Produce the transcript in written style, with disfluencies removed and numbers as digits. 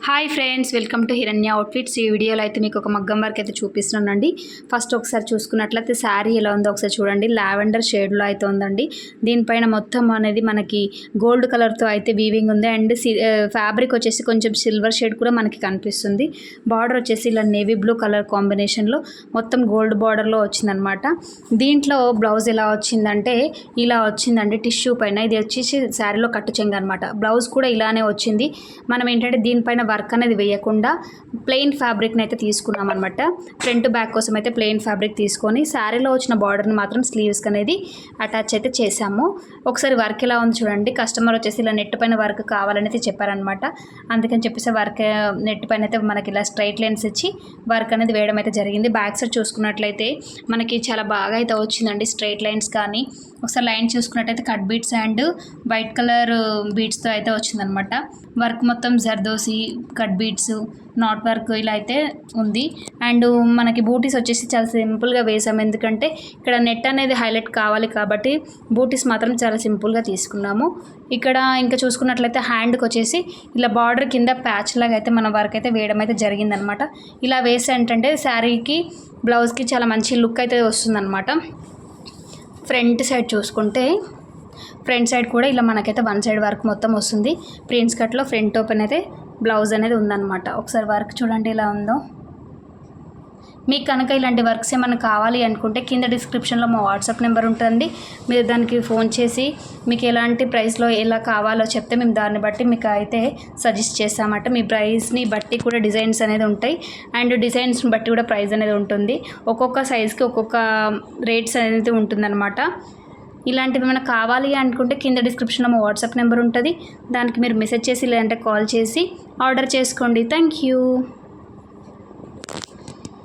Hi friends, welcome to హిరణ్య outfits. ఈ వీడియోలో అయితే మీకు ఒక మగ్గం వర్క్ అయితే చూపిస్తున్నానండి. ఫస్ట్ ఒకసారి చూసుకున్నట్లయితే శారీ ఎలా ఉందో ఒకసారి చూడండి. లావెండర్ షేడ్లో అయితే ఉందండి. దీనిపైన మొత్తం అనేది మనకి గోల్డ్ కలర్తో అయితే వీవింగ్ ఉంది. అండ్ ఫ్యాబ్రిక్ వచ్చేసి కొంచెం సిల్వర్ షేడ్ కూడా మనకి కనిపిస్తుంది. బార్డర్ వచ్చేసి ఇలా నేవీ బ్లూ కలర్ కాంబినేషన్లో మొత్తం గోల్డ్ బార్డర్లో వచ్చిందనమాట. దీంట్లో బ్లౌజ్ ఎలా వచ్చిందంటే ఇలా వచ్చిందండి. టిష్యూ పైన ఇది వచ్చేసి శారీలో కట్టు చెంగ అనమాట. బ్లౌజ్ కూడా ఇలానే వచ్చింది. మనం ఏంటంటే దీనిపైన వర్క్ అనేది వేయకుండా ప్లెయిన్ ఫ్యాబ్రిక్ని అయితే తీసుకున్నాం అనమాట. ఫ్రంట్ బ్యాక్ కోసం అయితే ప్లెయిన్ ఫ్యాబ్రిక్ తీసుకొని శారీలో వచ్చిన బార్డర్ని మాత్రం స్లీవ్స్కి అనేది అటాచ్ అయితే చేసాము. ఒకసారి వర్క్ ఎలా ఉంది చూడండి. కస్టమర్ వచ్చేసి ఇలా నెట్ పైన వర్క్ కావాలని అయితే చెప్పారనమాట. అందుకని చెప్పేసి వర్క్ నెట్ పైన అయితే మనకి ఇలా స్ట్రైట్ లైన్స్ ఇచ్చి వర్క్ అనేది వేయడం అయితే జరిగింది. బ్యాక్ సైడ్ చూసుకున్నట్లయితే మనకి చాలా బాగా అయితే వచ్చిందండి. స్ట్రైట్ లైన్స్ కానీ ఒకసారి లైన్ చూసుకున్నట్టయితే cut beads and white colour బీట్స్తో అయితే వచ్చిందనమాట. వర్క్ మొత్తం zardosi cut beads knot work ఇలా అయితే ఉంది. అండ్ మనకి బూటీస్ వచ్చేసి చాలా సింపుల్గా వేసాము. ఎందుకంటే ఇక్కడ నెట్ అనేది హైలైట్ కావాలి కాబట్టి బూటీస్ మాత్రం చాలా సింపుల్గా తీసుకున్నాము. ఇక్కడ ఇంకా చూసుకున్నట్లయితే హ్యాండ్కి వచ్చేసి ఇలా బార్డర్ కింద ప్యాచ్ లాగా అయితే మన వర్క్ అయితే వేయడం అయితే జరిగిందనమాట. ఇలా వేసి ఏంటంటే శారీకి బ్లౌజ్కి చాలా మంచి లుక్ అయితే వస్తుందన్నమాట. ఫ్రంట్ సైడ్ చూసుకుంటే ఫ్రంట్ సైడ్ కూడా ఇలా మనకైతే వన్ సైడ్ వర్క్ మొత్తం వస్తుంది. ప్రిన్స్ కట్లో ఫ్రంట్ ఓపెన్ అయితే బ్లౌజ్ అనేది ఉందన్నమాట. ఒకసారి వర్క్ చూడండి ఎలా ఉందో. మీకు కనుక ఇలాంటి వర్క్స్ ఏమైనా కావాలి అనుకుంటే కింద డిస్క్రిప్షన్లో మా వాట్సాప్ నెంబర్ ఉంటుంది. మీరు దానికి ఫోన్ చేసి మీకు ఎలాంటి ప్రైస్లో ఎలా కావాలో చెప్తే మేము దాన్ని బట్టి మీకు అయితే సజెస్ట్ చేస్తామట. మీ ప్రైస్ని బట్టి కూడా డిజైన్స్ అనేది ఉంటాయి. అండ్ డిజైన్స్ని బట్టి కూడా ప్రైస్ అనేది ఉంటుంది. ఒక్కొక్క సైజ్కి ఒక్కొక్క రేట్స్ అనేది ఉంటుందన్నమాట. ఇలాంటివి ఏమైనా కావాలి అనుకుంటే కింద డిస్క్రిప్షన్లో మా వాట్సాప్ నెంబర్ ఉంటుంది. దానికి మీరు మెసేజ్ చేసి లేదంటే కాల్ చేసి ఆర్డర్ చేసుకోండి. Thank you.